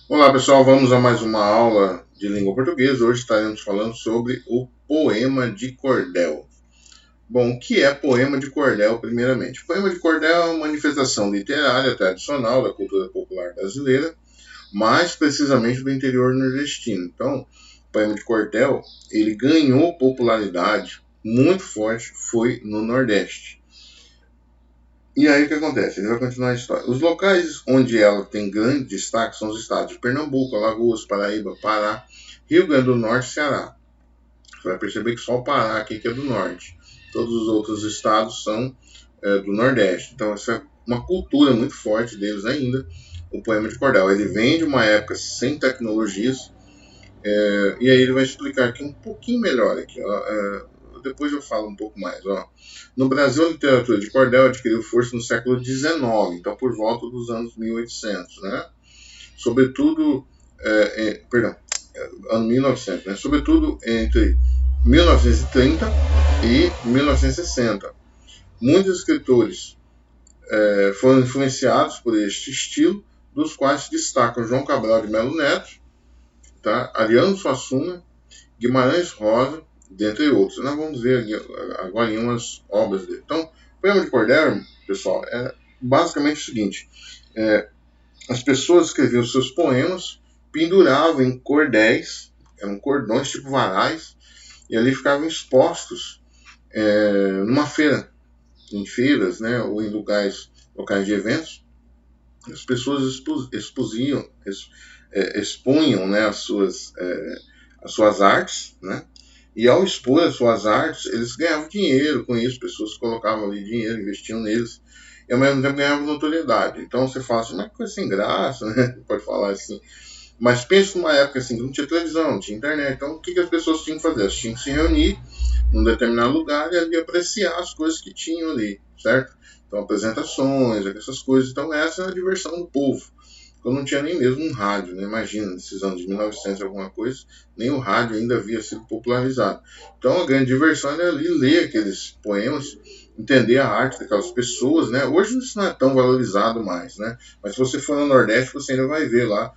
Olá pessoal, vamos a mais uma aula de língua portuguesa. Hoje estaremos falando sobre o poema de cordel. Bom, o que é poema de cordel, primeiramente? O poema de cordel é uma manifestação literária tradicional da cultura popular brasileira, mais precisamente do interior nordestino. Então, o poema de cordel, ele ganhou popularidade muito forte, foi no Nordeste. E aí o que acontece? Ele vai continuar a história. Os locais onde ela tem grande destaque são os estados de Pernambuco, Alagoas, Paraíba, Pará, Rio Grande do Norte e Ceará. Você vai perceber que só o Pará aqui que é do norte. Todos os outros estados são do Nordeste. Então essa é uma cultura muito forte deles ainda, o poema de cordel. Ele vem de uma época sem tecnologias, e aí ele vai explicar aqui um pouquinho melhor aqui, ó, depois eu falo um pouco mais. Ó. No Brasil, a literatura de cordel adquiriu força no século XIX, então por volta dos anos 1800, né? Sobretudo, perdão, ano 1900, né? Sobretudo entre 1930 e 1960. Muitos escritores foram influenciados por este estilo, dos quais se destacam João Cabral de Melo Neto, tá? Ariano Suassuna, Guimarães Rosa, dentre outros. Nós vamos ver agora em umas obras dele. Então, o poema de cordel, pessoal, é basicamente o seguinte: as pessoas escreviam seus poemas, penduravam em cordéis, eram cordões tipo varais, e ali ficavam expostos numa feira, em feiras, né, ou em locais de eventos. As pessoas expunham, né, as suas artes, né? E ao expor as suas artes, eles ganhavam dinheiro com isso, pessoas colocavam ali dinheiro, investiam neles, e ao mesmo tempo ganhavam notoriedade. Então você fala assim, mas que coisa sem graça, né? Pode falar assim. Mas pensa numa época assim, que não tinha televisão, não tinha internet, então o que as pessoas tinham que fazer? Elas tinham que se reunir num determinado lugar e ali apreciar as coisas que tinham ali, certo? Então apresentações, essas coisas. Então essa é a diversão do povo. Eu não tinha nem mesmo um rádio, né? Imagina, nesses anos de 1900 alguma coisa, nem o rádio ainda havia sido popularizado. Então a grande diversão era ali ler aqueles poemas, entender a arte daquelas pessoas, né? Hoje isso não é tão valorizado mais, né? Mas se você for no Nordeste, você ainda vai ver lá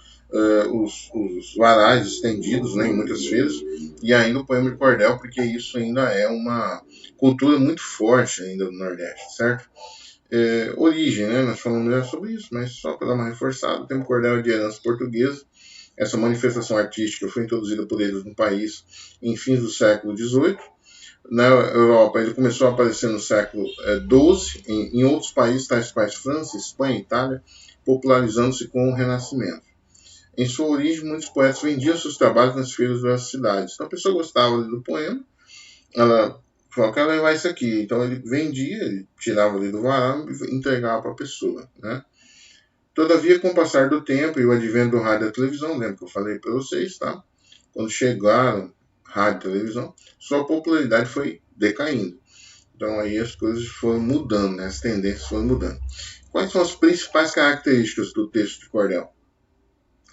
os varais estendidos, né, em muitas feiras, e ainda o poema de cordel, porque isso ainda é uma cultura muito forte ainda no Nordeste, certo? Origem, né? Nós falamos já sobre isso, mas só para dar uma reforçada, o termo cordel é de herança portuguesa. Essa manifestação artística foi introduzida por eles no país em fins do século XVIII. Na Europa, ele começou a aparecer no século XII, em outros países, tais quais França, Espanha e Itália, popularizando-se com o Renascimento. Em sua origem, muitos poetas vendiam seus trabalhos nas feiras das cidades. Então a pessoa gostava do poema, ela falou, quero levar isso aqui. Então ele vendia, ele tirava ali do varal e entregava para a pessoa, né? Todavia, com o passar do tempo e o advento do rádio e da televisão, lembra que eu falei para vocês, tá? Quando chegaram rádio e televisão, sua popularidade foi decaindo. Então aí as coisas foram mudando, né? As tendências foram mudando. Quais são as principais características do texto de cordel?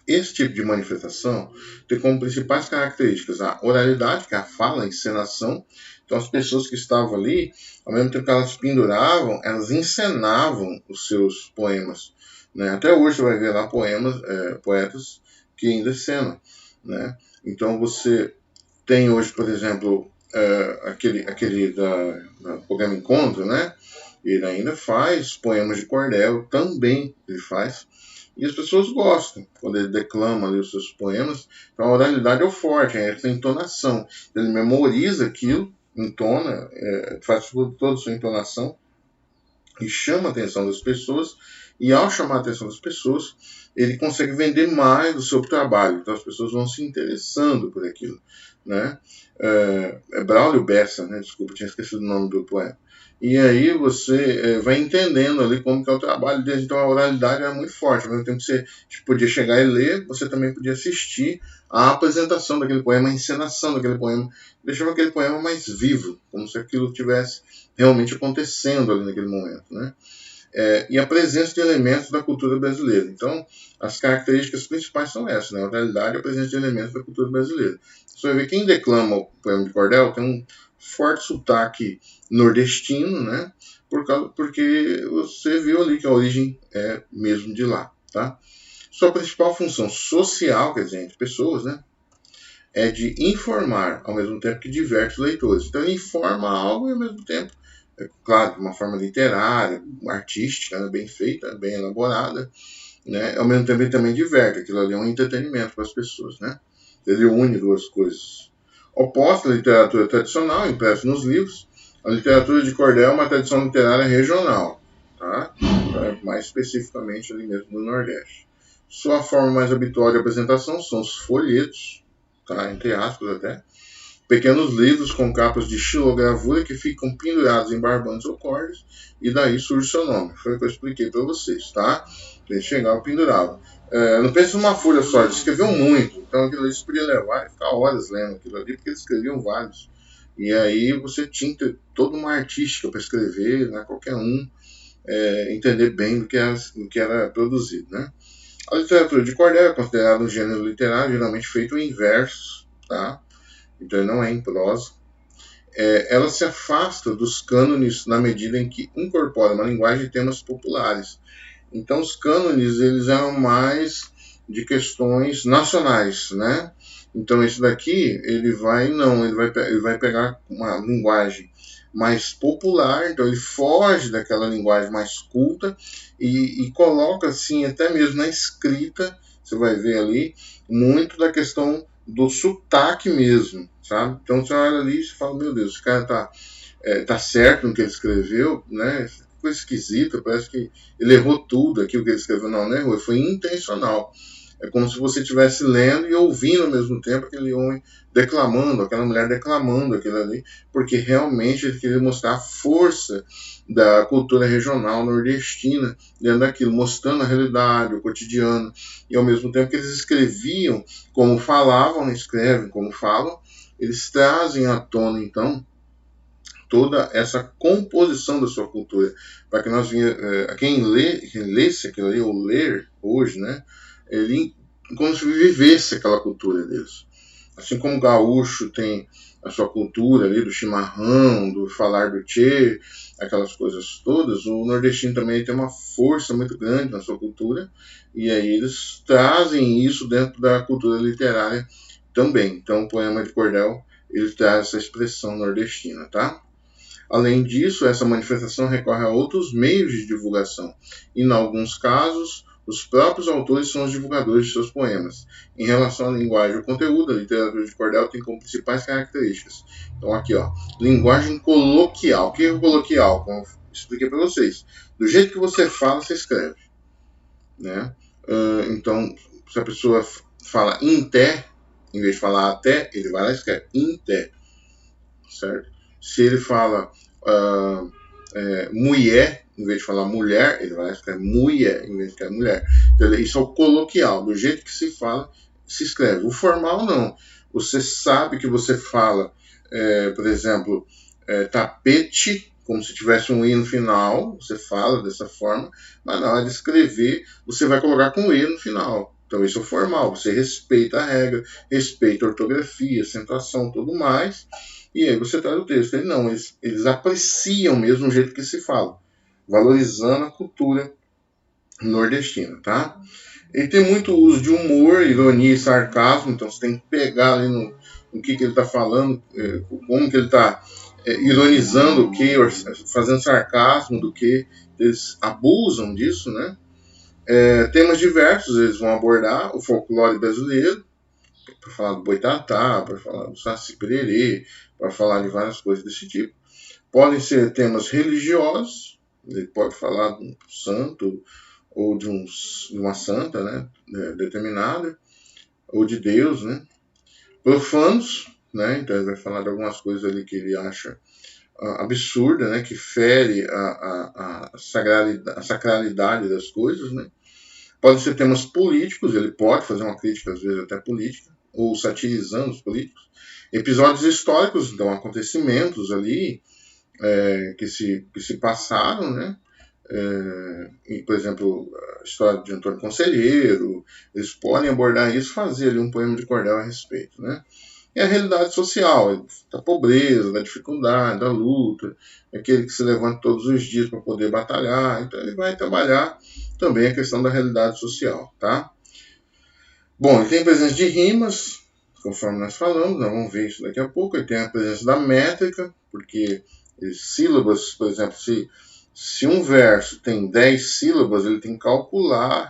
Esse tipo de manifestação tem como principais características a oralidade, que é a fala, a encenação. Então, as pessoas que estavam ali, ao mesmo tempo que elas penduravam, elas encenavam os seus poemas. Né? Até hoje você vai ver lá poetas que ainda encenam. Né? Então, você tem hoje, por exemplo, aquele da programa Encontro, né? Ele ainda faz poemas de cordel, também ele faz. E as pessoas gostam quando ele declama ali os seus poemas. Então a oralidade é o forte, é essa entonação. Ele memoriza aquilo, entona, faz toda a sua entonação e chama a atenção das pessoas. E ao chamar a atenção das pessoas, ele consegue vender mais do seu trabalho. Então as pessoas vão se interessando por aquilo. Né? Braulio Bessa, né? Desculpa, tinha esquecido o nome do poema. E aí você vai entendendo ali como que é o trabalho deles. Então a oralidade era muito forte. Ao mesmo tempo que você podia chegar e ler, você também podia assistir a apresentação daquele poema, a encenação daquele poema. Deixava aquele poema mais vivo, como se aquilo tivesse realmente acontecendo ali naquele momento. Né? E a presença de elementos da cultura brasileira. Então, as características principais são essas, né? A oralidade e a presença de elementos da cultura brasileira. Você vai ver quem declama o poema de cordel tem um forte sotaque nordestino, né? Porque você viu ali que a origem é mesmo de lá, tá? Sua principal função social, quer dizer, entre pessoas, né, é de informar, ao mesmo tempo que diverte os leitores. Então ele informa algo e ao mesmo tempo, claro, de uma forma literária, artística, né, bem feita, bem elaborada, né, ao mesmo tempo ele também diverte. Aquilo ali é um entretenimento para as pessoas, né? Ele une duas coisas. Oposta à literatura tradicional, impressa nos livros, a literatura de cordel é uma tradição literária regional, tá? Mais especificamente ali mesmo no Nordeste. Sua forma mais habitual de apresentação são os folhetos, tá? Entre aspas até, pequenos livros com capas de xilogravura que ficam pendurados em barbantes ou cordas, e daí surge seu nome. Foi o que eu expliquei para vocês, tá? Ele chegava e pendurava. Não pensa numa folha só, eles escreviam muito, então aquilo ali você podia levar e ficar horas lendo aquilo ali, porque eles escreviam vários. E aí você tinha que ter toda uma artística para escrever, né? Qualquer um entender bem do que era produzido, né? A literatura de cordel é considerada um gênero literário geralmente feito em versos, tá? Então não é em prosa. Ela se afasta dos cânones na medida em que incorpora uma linguagem de temas populares. Então os cânones eles eram mais de questões nacionais, né? Então esse daqui ele vai pegar uma linguagem mais popular, então ele foge daquela linguagem mais culta e coloca assim até mesmo na escrita, você vai ver ali muito da questão do sotaque mesmo, sabe? Então você olha ali e fala, meu Deus, esse cara tá certo no que ele escreveu, né? Coisa esquisita, parece que ele errou tudo aquilo que ele escreveu. Não errou, foi intencional. É como se você estivesse lendo e ouvindo ao mesmo tempo aquele homem declamando, aquela mulher declamando aquilo ali, porque realmente ele queria mostrar a força da cultura regional nordestina dentro daquilo, mostrando a realidade, o cotidiano, e ao mesmo tempo que eles escreviam como falavam, escrevem como falam, eles trazem à tona, então, toda essa composição da sua cultura, para que quem lesse aquilo ali, ou ler hoje, né, ele como se vivesse aquela cultura deles. Assim como o gaúcho tem a sua cultura ali do chimarrão, do falar do tchê, aquelas coisas todas, o nordestino também tem uma força muito grande na sua cultura, e aí eles trazem isso dentro da cultura literária também. Então o poema de cordel, ele traz essa expressão nordestina, tá? Além disso, essa manifestação recorre a outros meios de divulgação, e, em alguns casos, os próprios autores são os divulgadores de seus poemas. Em relação à linguagem e ao conteúdo, a literatura de cordel tem como principais características. Então, aqui, ó, linguagem coloquial. O que é coloquial? Como eu expliquei para vocês. Do jeito que você fala, você escreve, né? Então, se a pessoa fala em té, em vez de falar até, ele vai lá e escreve em té, certo? Se ele fala mulher, em vez de falar mulher, ele vai escrever mulher, em vez de escrever mulher. Então, isso é o coloquial, do jeito que se fala, se escreve. O formal, não. Você sabe que você fala, por exemplo, tapete, como se tivesse um i no final, você fala dessa forma, mas na hora de escrever, você vai colocar com o i no final. Então, isso é o formal, você respeita a regra, respeita a ortografia, acentuação, tudo mais. E aí você traz o texto. Eles apreciam mesmo o jeito que se fala, valorizando a cultura nordestina, tá? Ele tem muito uso de humor, ironia e sarcasmo, então você tem que pegar ali no que ele está falando, como que ele está ironizando o que, fazendo sarcasmo do que, eles abusam disso, né? Temas diversos eles vão abordar, o folclore brasileiro, para falar do boitatá, para falar do saci pererê, para falar de várias coisas desse tipo. Podem ser temas religiosos, ele pode falar de um santo ou de uma santa, né, determinada, ou de Deus, né. Profanos, né, então ele vai falar de algumas coisas ali que ele acha absurda, né, que fere a sacralidade das coisas, né. Podem ser temas políticos, ele pode fazer uma crítica, às vezes até política, ou satirizando os políticos. Episódios históricos, então acontecimentos ali que se passaram, né? Por exemplo, a história de Antônio Conselheiro, eles podem abordar isso, fazer ali um poema de cordel a respeito, né? E a realidade social, da pobreza, da dificuldade, da luta, aquele que se levanta todos os dias para poder batalhar. Então ele vai trabalhar também a questão da realidade social, tá? Bom, ele tem presença de rimas, conforme nós falamos, nós vamos ver isso daqui a pouco. Ele tem a presença da métrica, porque sílabas, por exemplo, se um verso tem 10 sílabas, ele tem que calcular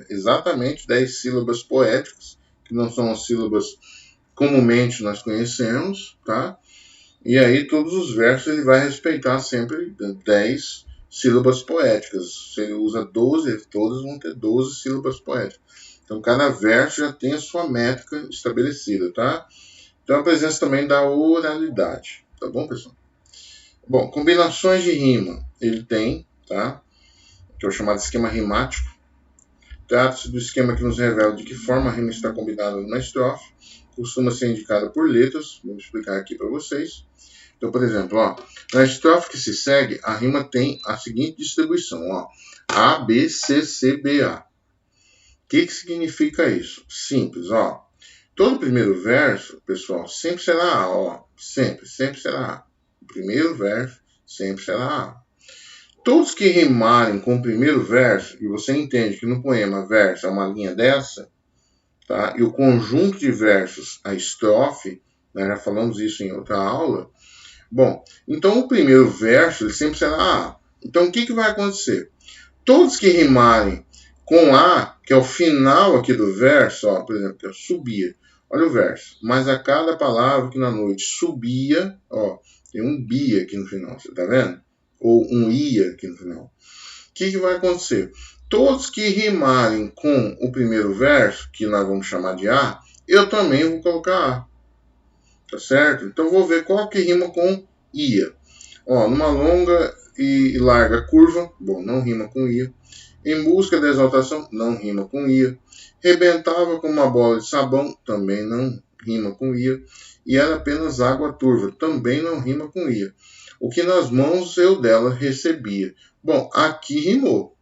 exatamente 10 sílabas poéticas, que não são as sílabas comumente nós conhecemos, tá? E aí todos os versos ele vai respeitar sempre 10 sílabas poéticas. Se ele usa 12, todos vão ter 12 sílabas poéticas. Então cada verso já tem a sua métrica estabelecida, tá? Então a presença também da oralidade, tá bom, pessoal? Bom, combinações de rima ele tem, tá? Que é o chamado esquema rimático. Trata-se do esquema que nos revela de que forma a rima está combinada numa estrofe. Costuma ser indicada por letras. Vou explicar aqui para vocês. Então, por exemplo, ó, na estrofe que se segue, a rima tem a seguinte distribuição, ó, A, B, C, C, B, A. O que significa isso? Simples, ó. Todo primeiro verso, pessoal, sempre será A, ó. Sempre será A. O primeiro verso sempre será A. Todos que rimarem com o primeiro verso, e você entende que no poema verso é uma linha dessa, tá? E o conjunto de versos, a estrofe, nós já falamos isso em outra aula. Bom, então o primeiro verso ele sempre será A. Então o que vai acontecer? Todos que rimarem com A, que é o final aqui do verso, ó, por exemplo, que é subia. Olha o verso. Mas a cada palavra que na noite subia, ó, tem um bia aqui no final, você tá vendo? Ou um ia aqui no final. O que vai acontecer? Todos que rimarem com o primeiro verso, que nós vamos chamar de A, eu também vou colocar A. Tá certo? Então vou ver qual que rima com ia. Ó, numa longa e larga curva, bom, não rima com ia. Em busca da exaltação, não rima com ia. Rebentava com uma bola de sabão, também não rima com ia. E era apenas água turva, também não rima com ia. O que nas mãos eu dela recebia. Bom, aqui rimou.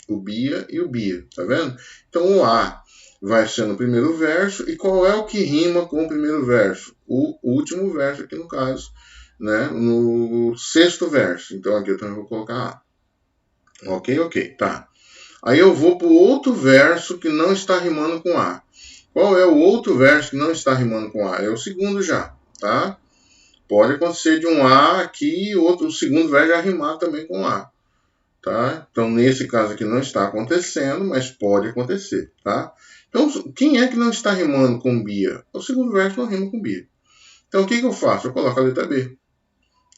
O bia e o bia, tá vendo? Então o A vai ser no primeiro verso. E qual é o que rima com o primeiro verso? O último verso aqui no caso, né? No sexto verso. Então aqui eu também vou colocar A. Ok, tá. Aí eu vou para o outro verso que não está rimando com A. Qual é o outro verso que não está rimando com A? É o segundo já, tá? Pode acontecer de um A aqui e o segundo verso já rimar também com A. Tá? Então, nesse caso aqui não está acontecendo, mas pode acontecer, tá? Então, quem é que não está rimando com Bia? O segundo verso não rima com Bia. Então, o que eu faço? Eu coloco a letra B,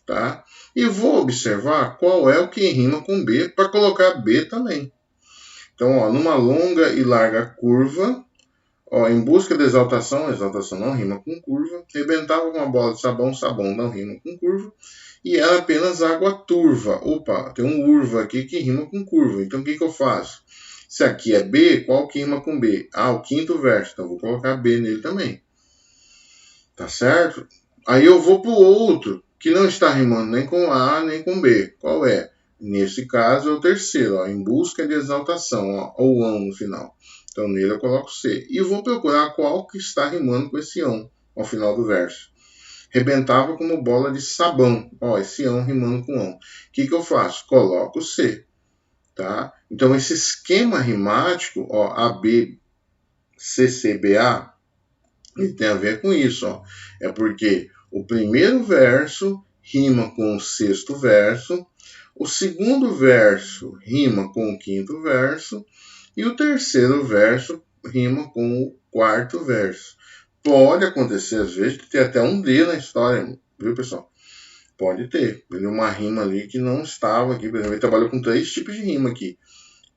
tá? E vou observar qual é o que rima com B para colocar B também. Então, ó, numa longa e larga curva, ó, em busca da exaltação não rima com curva. Rebentava com uma bola de sabão, sabão não rima com curva. E era apenas água turva. Opa, tem um urva aqui que rima com curva. Então o que eu faço? Se aqui é B, qual que rima com B? Ah, o quinto verso. Então vou colocar B nele também. Tá certo? Aí eu vou para o outro, que não está rimando nem com A, nem com B. Qual é? Nesse caso é o terceiro, ó, em busca de exaltação, ó, ou ão no final. Então nele eu coloco C. E vou procurar qual que está rimando com esse ão ao final do verso. Rebentava como bola de sabão. Ó, esse ão rimando com ão. O que eu faço? Coloco C. Tá? Então, esse esquema rimático, ó, AB, CC, BA, ele tem a ver com isso. Ó. É porque o primeiro verso rima com o sexto verso, o segundo verso rima com o quinto verso, e o terceiro verso rima com o quarto verso. Pode acontecer, às vezes, de ter até um D na história, viu, pessoal? Pode ter. Ele uma rima ali que não estava aqui. Por exemplo, ele trabalhou com 3 tipos de rima aqui.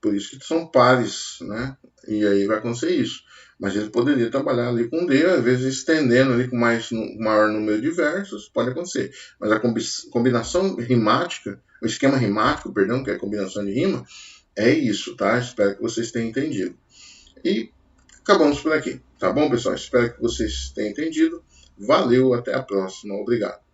Por isso que são pares, né? E aí vai acontecer isso. Mas ele poderia trabalhar ali com D, às vezes estendendo ali com maior número de versos, pode acontecer. Mas a combinação rimática, o esquema rimático, perdão, que é a combinação de rima, é isso, tá? Espero que vocês tenham entendido. E acabamos por aqui, tá bom, pessoal? Espero que vocês tenham entendido. Valeu, até a próxima. Obrigado.